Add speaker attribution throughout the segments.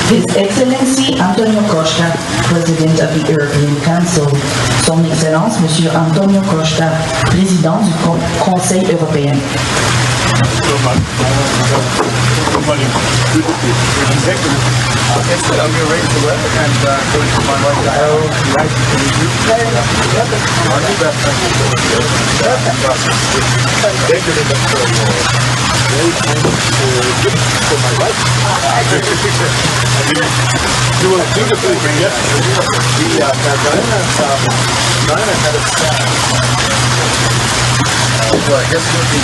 Speaker 1: His Excellency Antonio Costa, President of the European Council. Son Excellence, Monsieur Antonio Costa, Président du Conseil européen.
Speaker 2: You will dutifully forget the Carney had a so I guess we'll be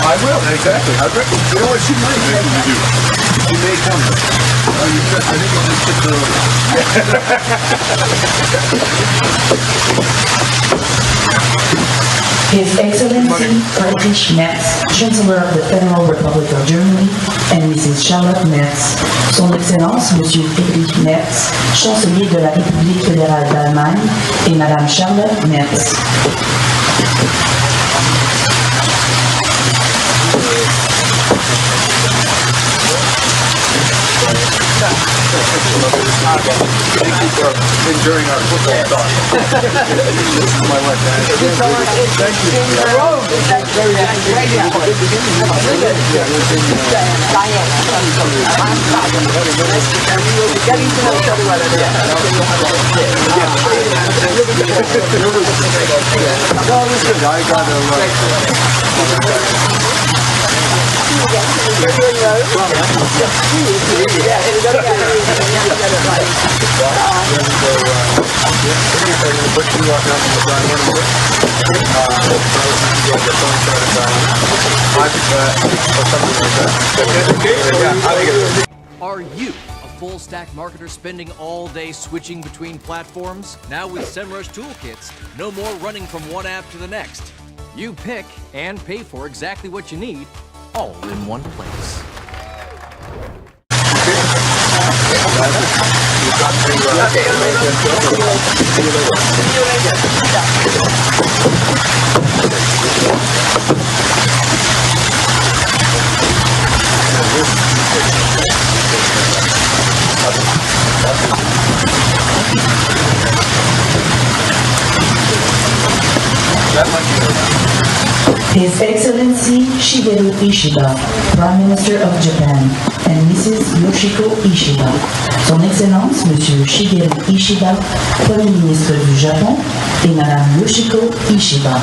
Speaker 2: I will, exactly. You know what she might do? She may come. Oh, you just, I think it's just took
Speaker 1: His Excellency Friedrich Merz, Chancellor of the Federal Republic of Germany, and Mrs. Charlotte Merz. Son Excellence, Monsieur Friedrich Merz, Chancelier de la République fédérale d'Allemagne, et Madame Charlotte Merz.
Speaker 2: Thank you for enduring our football talk. This is my wife, Anne. Thank
Speaker 3: Are you a full-stack marketer spending all day switching between platforms? Now with SEMrush toolkits, no more running from one app to the next. You pick and pay for exactly what you need, all in one place.
Speaker 1: His Excellency Shigeru Ishida, Prime Minister of Japan, and Mrs. Yoshiko Ishida. Son Excellence, Monsieur Shigeru Ishida, Premier ministre du Japon, et Madame Yoshiko Ishida.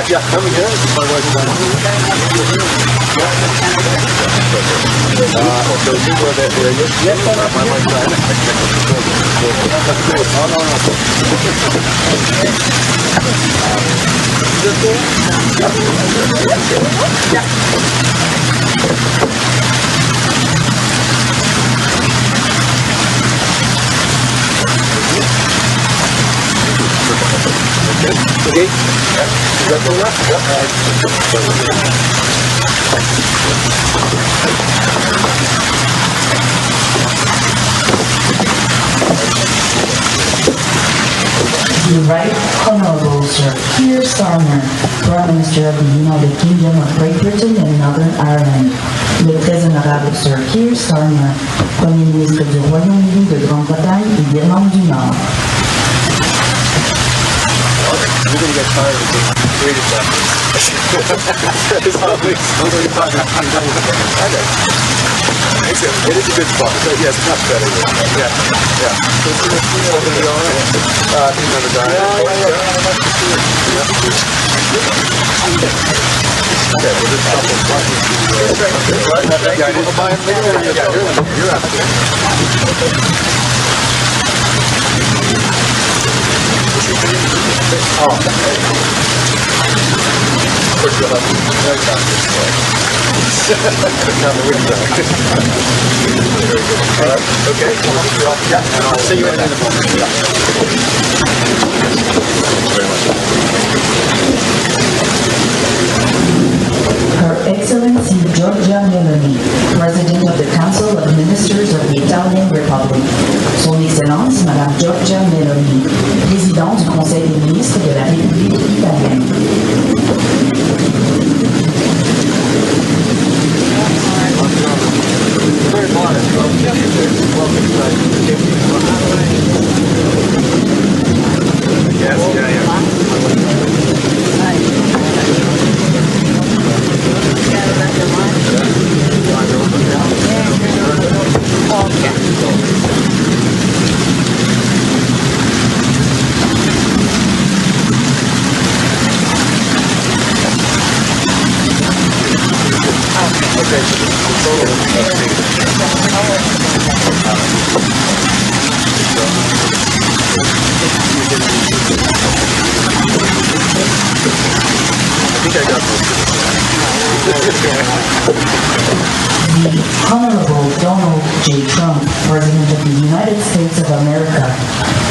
Speaker 2: Yeah, coming here. My wife is on. So you were there. Yes, my wife's on. Oh, no. Okay. Is that the left?
Speaker 1: The Right Honorable Sir Keir Starmer, Prime Minister of the United Kingdom of Great Britain and Northern Ireland. Le Très Honorable Sir Keir Starmer, Premier ministre du Royaume-Uni de Grande-Bretagne et d'Irlande du Nord.
Speaker 2: You're going to get tired of being created that way. It's always talking. It is a good spot. So yes, it's much better. Yeah. So it's going to be all right. He's another guy. Okay, we'll just stop and talk to you. Yeah, we'll buy him later. Yeah, you're out. Oh. course, you'll have to on the window. All right, okay. Yeah, and I'll see you in a moment. Yeah. Thanks very much.
Speaker 1: Her Excellency Giorgia Meloni, President of the Council of Ministers of the Italian Republic. Son Excellence Madame Giorgia Meloni, Présidente du Conseil des ministres de la République italienne. The Honorable Donald J. Trump, President of the United States of America.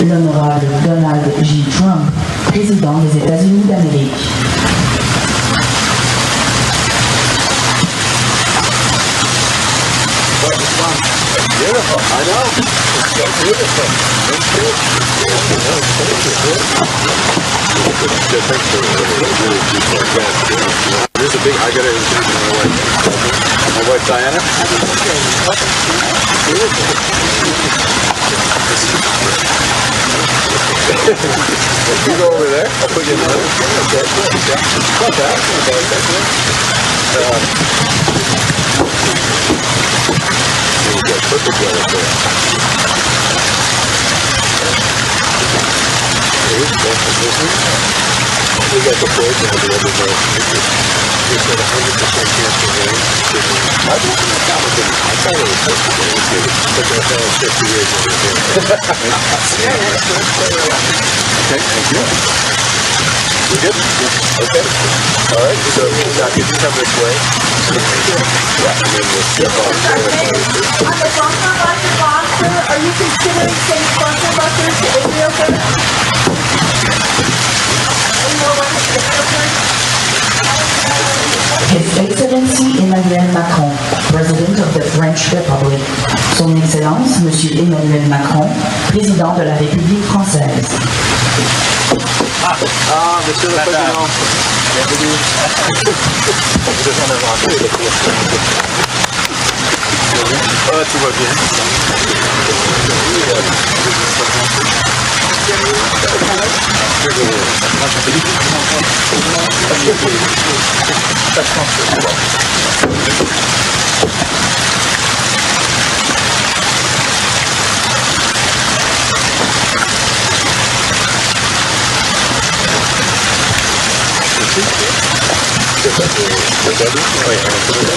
Speaker 1: L'Honorable Donald J. Trump, Président des États-Unis d'Amérique.
Speaker 2: Beautiful, I know. It's so beautiful. Thank you. There's a big, I gotta introduce my wife Diana. You go over there, I'll put you in the room. Okay, yeah. Not bad, perfect weather for it. We got the board down the other day. We said 100% chance of rain. I don't think that was it. I thought it was supposed to be. But I thought it was 50 years over here. Okay, thank you. We good? Okay. All right, so now could you come this way? Yeah, and then we'll step on forward.
Speaker 4: On the bunker buster, are you considering sending bunker busters to Israel first?
Speaker 1: His Excellency Emmanuel Macron, President of the French Republic. Son Excellence Monsieur Emmanuel Macron, Président de la République française.
Speaker 2: Monsieur le Président. Bienvenue. Tout va bien.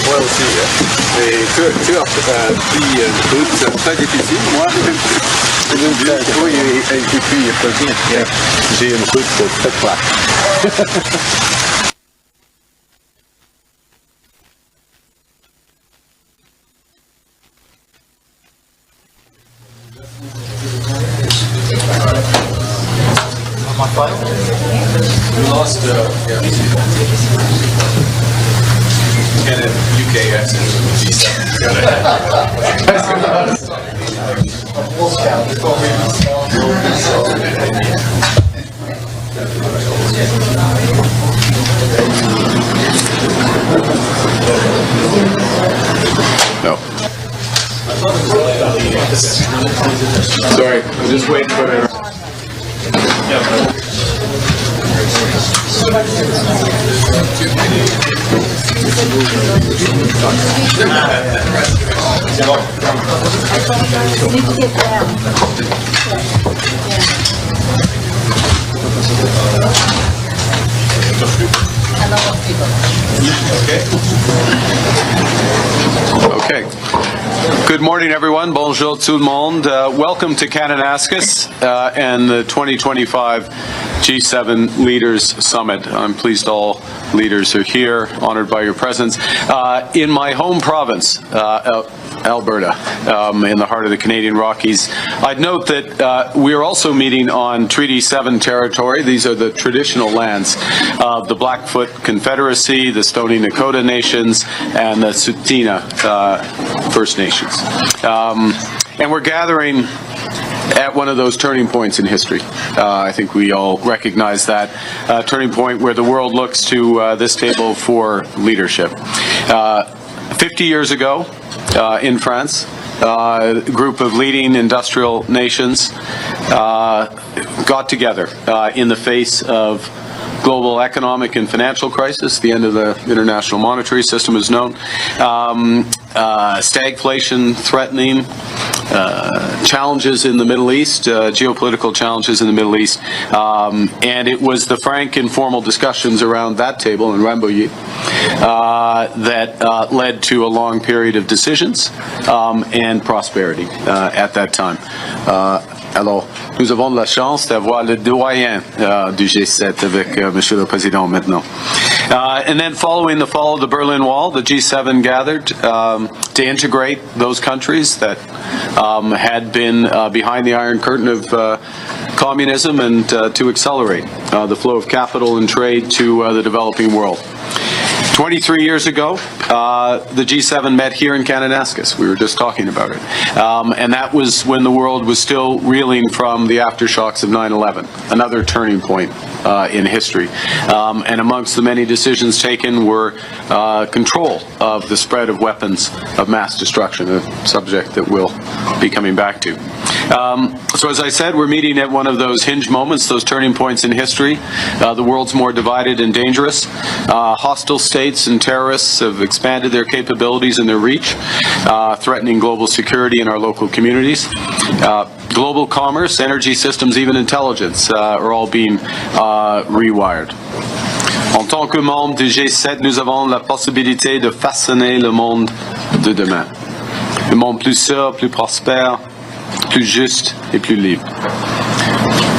Speaker 2: Moi aussi. Et tu as pris une route très difficile, moi. Oui, et puis il faut dire que j'ai une route très plate. My file? We lost, and then UK accent G7. No. Sorry, I'm just waiting for it.
Speaker 4: Need to get down.
Speaker 2: Okay. Good morning, everyone. Bonjour tout le monde. Welcome to Kananaskis and the 2025 G7 Leaders Summit. I'm pleased all leaders are here, honored by your presence. In my home province, Alberta, in the heart of the Canadian Rockies, I'd note that we are also meeting on Treaty 7 territory. These are the traditional lands of the Blackfoot Confederacy, the Stoney Nakoda Nations, and the Tsuut'ina First Nations. And we're gathering at one of those turning points in history. I think we all recognize that turning point where the world looks to this table for leadership. 50 years ago in France, a group of leading industrial nations got together in the face of global economic and financial crisis. The end of the international monetary system is known. Stagflation threatening, challenges in the Middle East, geopolitical challenges in the Middle East, and it was the frank, informal discussions around that table in Rambouillet that led to a long period of decisions and prosperity at that time. Alors, nous avons de la chance d'avoir le doyen du G7 avec Monsieur le Président maintenant. And then following the fall of the Berlin Wall, the G7 gathered to integrate those countries that had been behind the Iron Curtain of communism and to accelerate the flow of capital and trade to the developing world. 23 years ago, the G7 met here in Kananaskis. We were just talking about it. And that was when the world was still reeling from the aftershocks of 9/11, another turning point in history. And amongst the many decisions taken were control of the spread of weapons of mass destruction, a subject that we'll be coming back to. So as I said, we're meeting at one of those hinge moments, those turning points in history. The world's more divided and dangerous. Hostile states and terrorists have expanded their capabilities and their reach, threatening global security in our local communities. Global commerce, energy systems, even intelligence are all being rewired. En tant que membre du G7, nous avons la possibilité de façonner le monde de demain. Le monde plus sûr, plus prospère, plus juste et plus libre.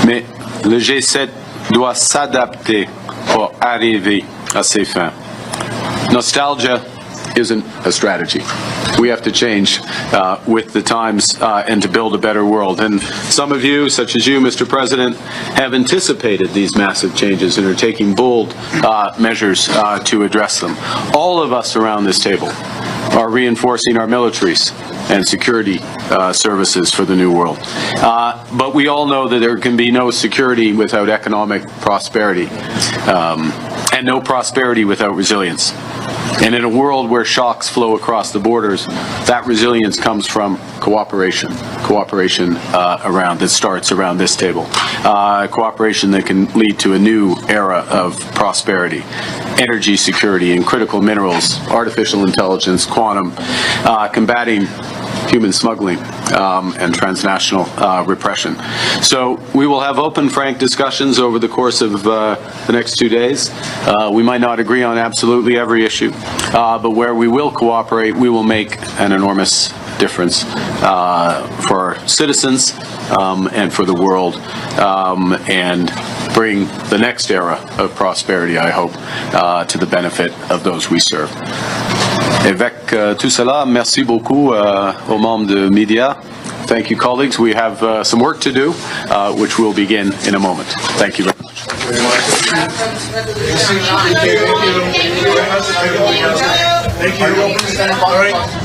Speaker 2: Mais le G7 doit s'adapter pour arriver à ses fins. Nostalgia isn't a strategy. We have to change with the times and to build a better world. And some of you, such as you, Mr. President, have anticipated these massive changes and are taking bold measures to address them. All of us around this table are reinforcing our militaries and security services for the new world. But we all know that there can be no security without economic prosperity, and no prosperity without resilience. And in a world where shocks flow across the borders, that resilience comes from cooperation around that starts around this table. Cooperation that can lead to a new era of prosperity, energy security and critical minerals, artificial intelligence, quantum, combating human smuggling and transnational repression. So we will have open, frank discussions over the course of the next 2 days. We might not agree on absolutely every issue, but where we will cooperate, we will make an enormous difference for our citizens and for the world, and bring the next era of prosperity, I hope, to the benefit of those we serve. Avec tout cela, merci beaucoup aux membres de Nijjar. Thank you, colleagues. We have some work to do, which will begin in a moment. Thank you very much.
Speaker 5: Thank you.